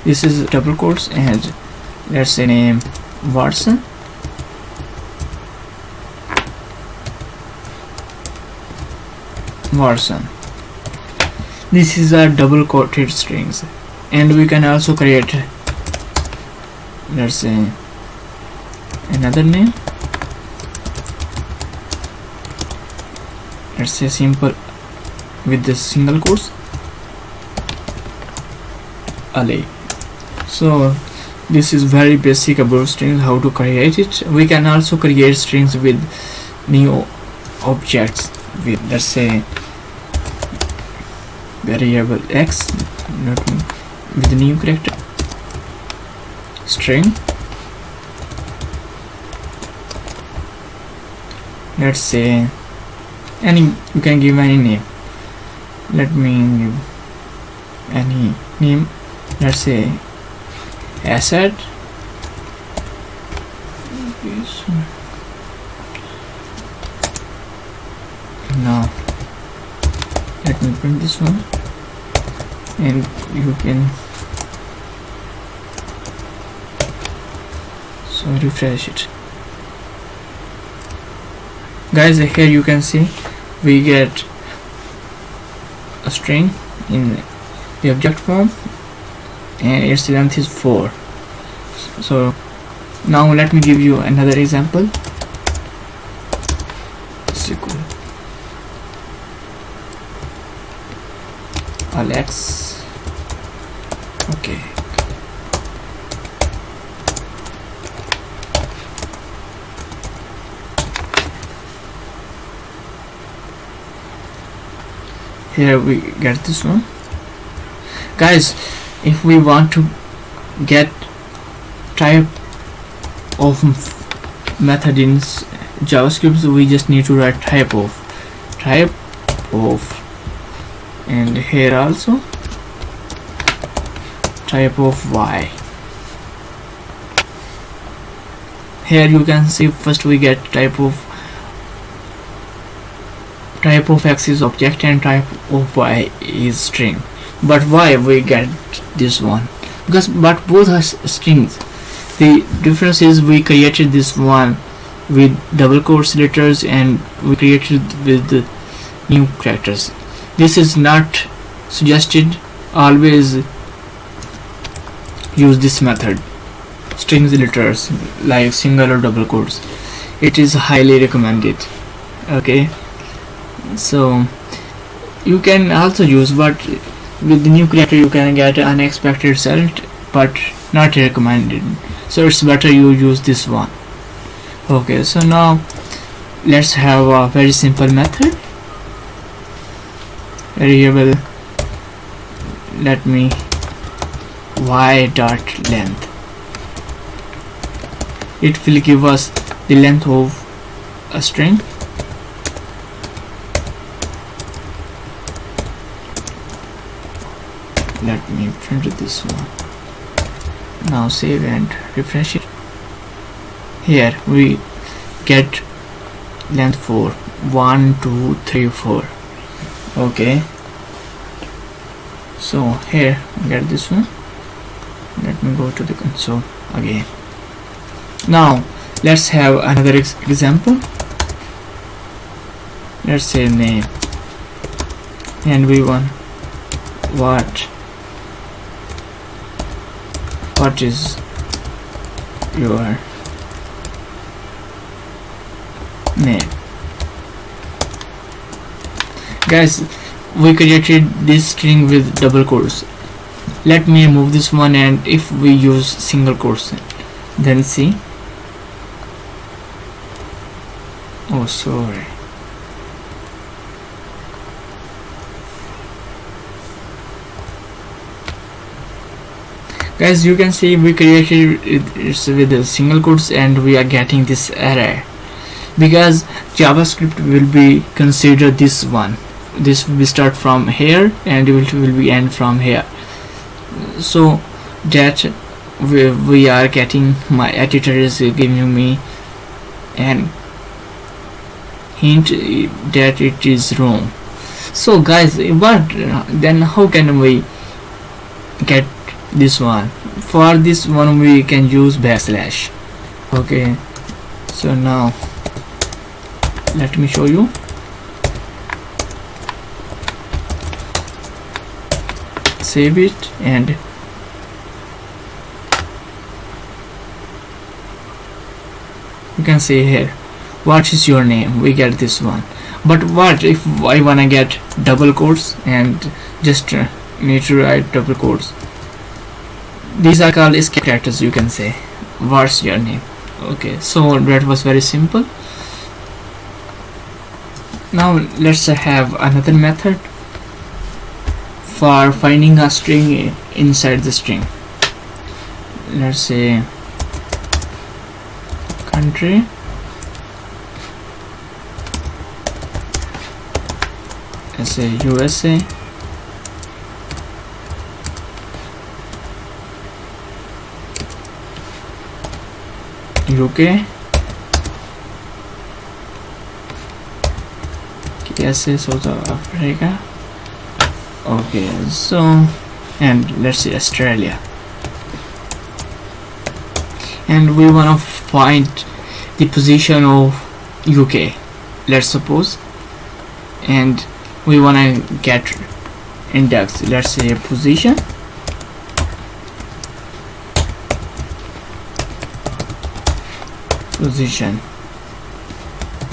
This is double quotes, and let's say name Watson. This is a double quoted strings, and we can also create, let's say, another name. Let's say simple with the single quotes, Ali. So this is very basic about strings, how to create it. We can also create strings with new objects with, let's say, variable x, with new character, string, let's say any, you can give any name. Let me give any name, let's say asset. Now let me print this one, and you can refresh it. Guys, here you can see we get a string in the object form, and its length is 4. So now let me give you another example. Alex. Okay. Here we get this one. Guys, if we want to get type of method in JavaScript, we just need to write type of, and here also type of y. Here you can see first we get type of x is object and type of y is string. But why we get this one? Because but both are strings. The difference is we created this one with double quotes letters, and we created with the new characters. This is not suggested. Always use this method, strings letters like single or double quotes. It is highly recommended. Okay, so you can also use, but with the new character you can get unexpected result, but not recommended. So it's better you use this one. Okay, so now let's have a very simple method. Variable, let me y dot length. It will give us the length of a string. Let me print this one. Now save and refresh it. Here we get length 4, 1 2 3 4. Okay, so here we get this one. Let me go to the console again. Now let's have another example. Let's say name, and we want what is your name. Guys, we created this string with double quotes. Let me remove this one, and if we use single quotes, then see. Oh, sorry. Guys, you can see we created it with the single quotes, and we are getting this error because JavaScript will be considered this one. This will start from here and it will be end from here. So that we are getting, my editor is giving me an hint that it is wrong. So guys, but then how can we get this one. For this one we can use backslash. Okay, so now let me show you. Save it, and you can say here, what is your name? We get this one. But what if I wanna get double quotes and just need to write double quotes? These are called escape characters. You can say, what's your name? Okay, so that was very simple. Now let's have another method for finding a string inside the string. Let's say country let's say USA, UK, KSA, South Africa. Okay, so, and let's say Australia, and we want to find the position of UK, let's suppose, and we want to get index, let's say position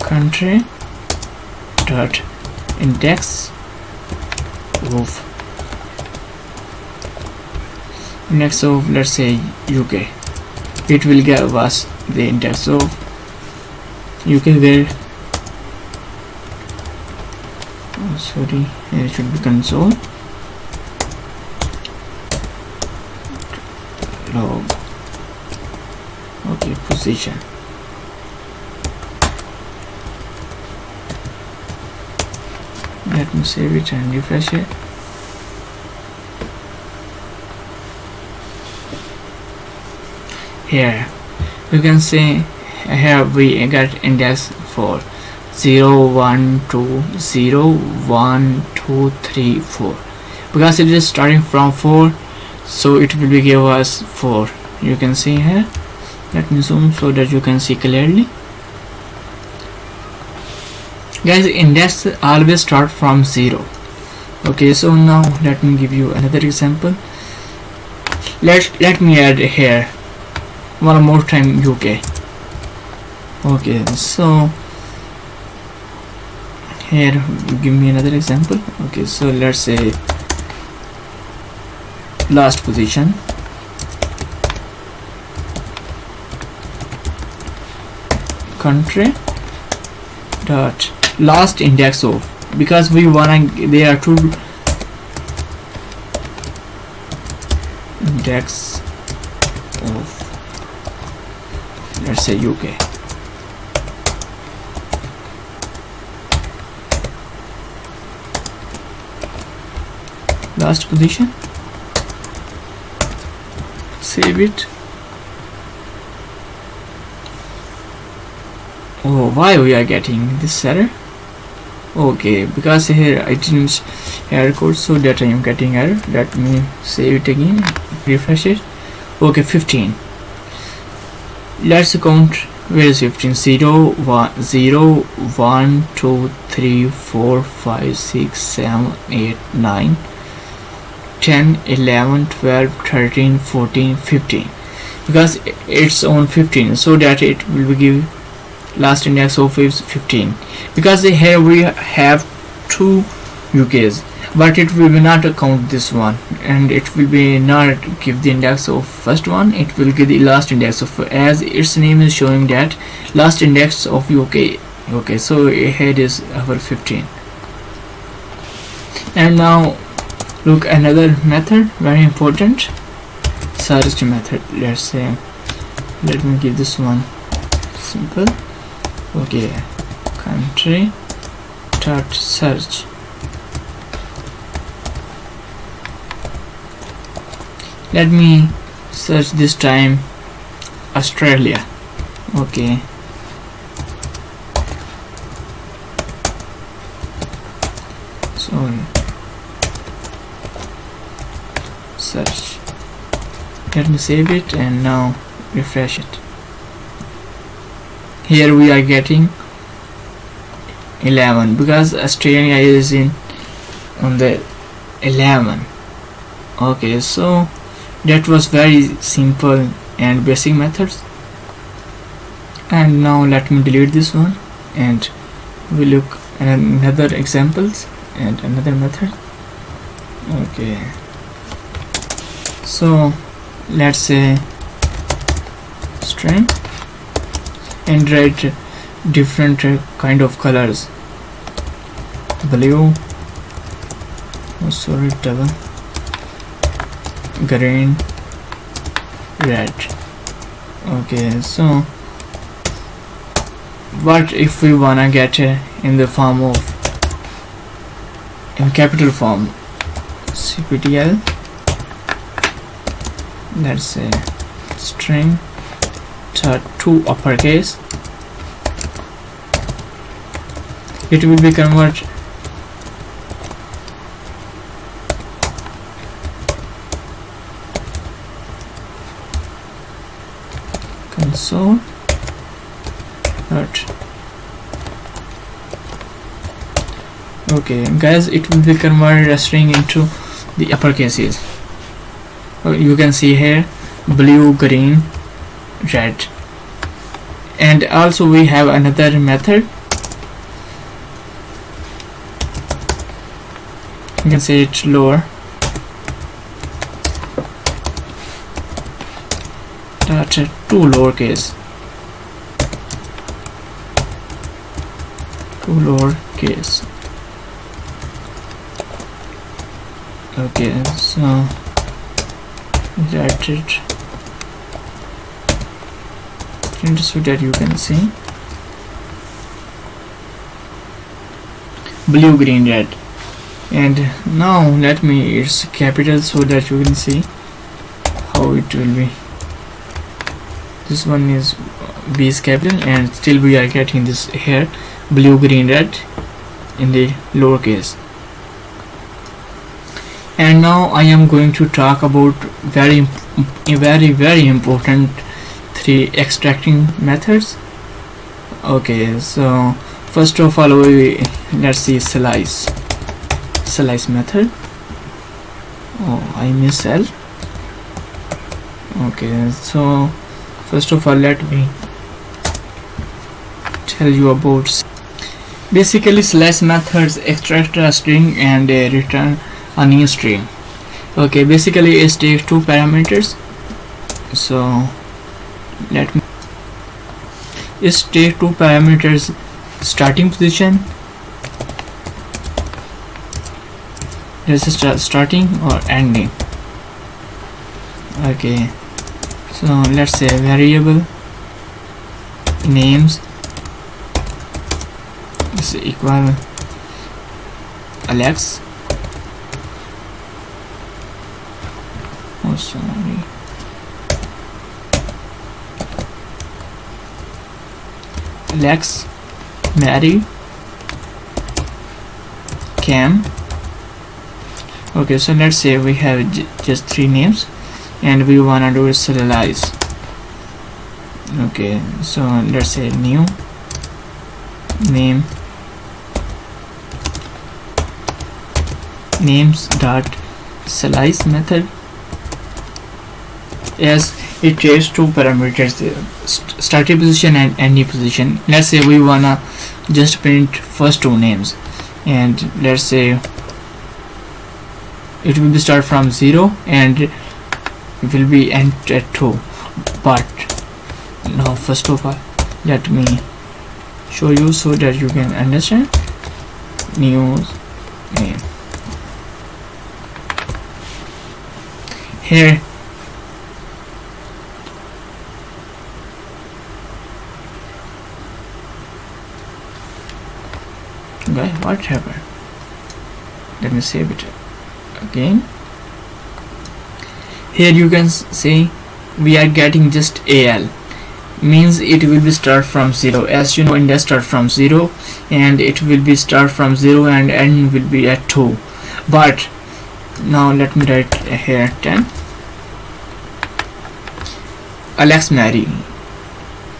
country dot index of let's say UK. It will give us the index of UK where sorry, it should be console log. Okay, position. Let me save it and refresh it. Here you can see, here we got index for 0 1 2 0 1 2 3 4 because it is starting from 4, so it will be give us 4. You can see here. Let me zoom so that you can see clearly. Guys, index always start from 0. Okay, so now let me give you another example. Let me add here one more time UK. Okay, so here give me another example. Okay, so let's say last position country dot last index of, because we wanna, there are two index of, let's say UK. Last position, save it. Oh, why we are getting this error? Okay, because here I didn't error code, so that I am getting error. Let me save it again, refresh it. Okay, 15. Let's count. Where is 15? 0 1 0 1 2 3 4 5 6 7 8 9 10 11 12 13 14 15, because it's on 15, so that it will give last index of is 15, because here we have two UKs, but it will not count this one, and it will be not give the index of first one, it will give the last index of, as its name is showing that last index of UK. Okay, so here is our 15. And now look, another method, very important, search method. Let's say, let me give this one simple. Okay, country dot search. Let me search this time Australia. Okay, so search Let me save it and now refresh it. Here we are getting 11 because Australia is in on the 11. Okay, so that was very simple and basic methods. And now let me delete this one and we look at another examples and another method. Okay, so let's say string and write different kind of colors, blue, double, green, red. Okay, so what if we wanna get in the form of in capital form, cptl, let's say string toUpperCase, it will be convert console dot. Okay guys, it will be converted a string into the uppercases. You can see here blue, green, red. And also we have another method, you can say it lower dot toLowerCase, toLowerCase. Okay, so write it so that you can see blue, green, red. And now let me its capital so that you can see how it will be. This one is B is capital and still we are getting this here blue, green, red in the lowercase. And now I am going to talk about very important 3 extracting methods. Okay, so first of all let's see slice method. Oh, I miss L. Okay, so first of all let me tell you about basically slice methods extract a string and return a new string. Okay, basically it takes 2 parameters. So let me take 2 parameters, starting position, this is starting or ending. Okay, so let's say variable names is equal Alex. Oh sorry, Alex, Mary, Cam. Okay, so let's say we have just 3 names and we wanna do serialize. Okay, so let's say new name names dot slice method, as it takes 2 parameters, starting position and ending position. Let's say we wanna just print first 2 names and let's say it will be start from 0 and it will be end at 2. But now first of all let me show you so that you can understand. New name, here guys, what happened? Let me save it again. Here you can see we are getting just AL, means it will be start from 0. As you know, index start from 0 and it will be start from 0 and end will be at 2. But now let me write here 10 Alex Mary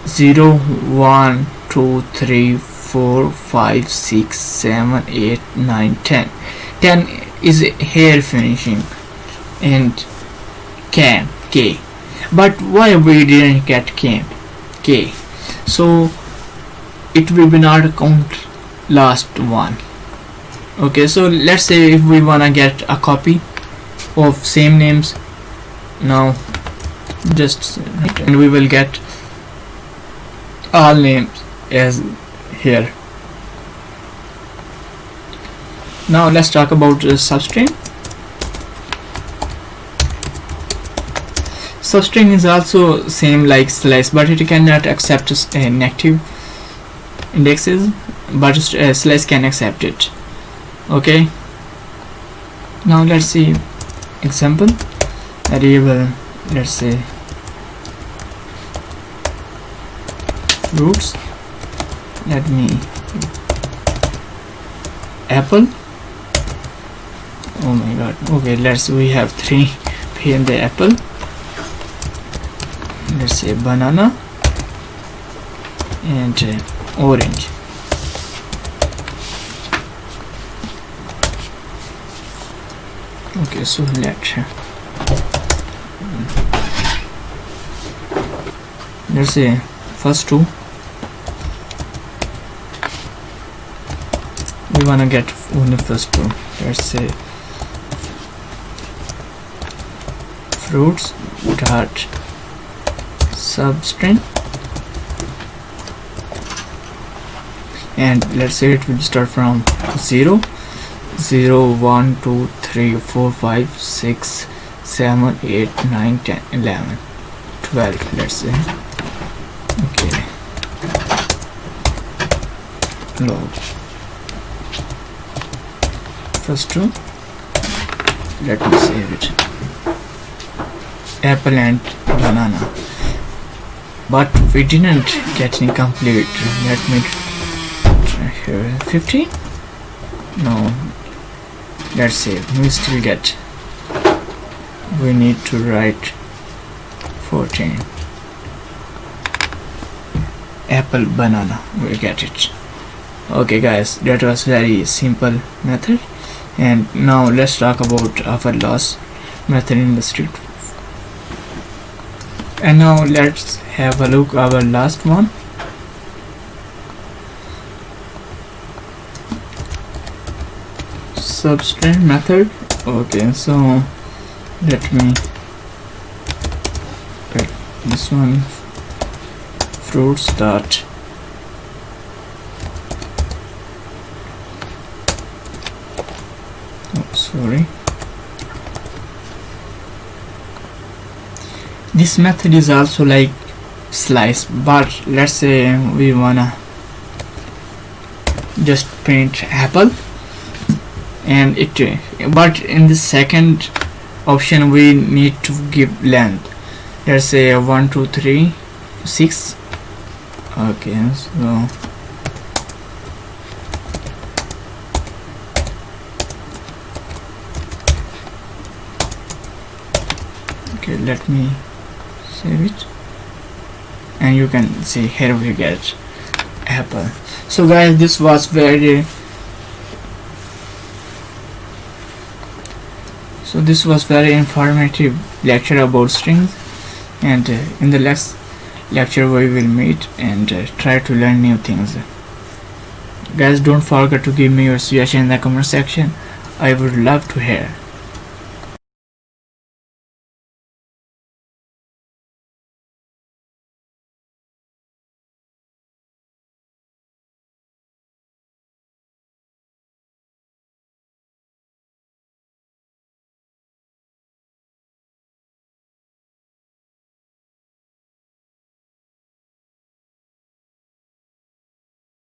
0 1 2 3 4 5 6 7 8 9 10. 10 is here finishing, and K, but why we didn't get K? So it will be not count last one. Okay, so let's say if we wanna get a copy of same names, now just and we will get all names as here. Now let's talk about substring. Substring is also same like slice, but it cannot accept negative indexes, but slice can accept it. Okay, now let's see example variable. Let's say roots. Let me apple. Oh my god. Okay, we have 3 here in the apple. Let's say banana and orange. Okay, so let's say first two we wanna get only first two. Let's say fruits dot substring, and let's say it will start from 0 0 1 2 3 4 5 6 7 8 9 10 11 12. Let's say okay, log first two. Let me save it, apple and banana, but we didn't get any complete. Let me try here 15. No, let's say we still get, we need to write 14. Apple banana, we get it. Okay guys, that was very simple method. And now let's talk about our last method in the script. And now let's have a look our last one. Substring method. Okay, so let me pick this one, fruits dot sorry, this method is also like slice, but let's say we wanna just print apple, and it, but in the second option we need to give length. Let's say 1 2 3 6. Okay, so okay, let me save it, and you can see here we get apple. So guys, this was very informative lecture about strings, and in the next lecture we will meet and try to learn new things. Guys, don't forget to give me your suggestion in the comment section. I would love to hear.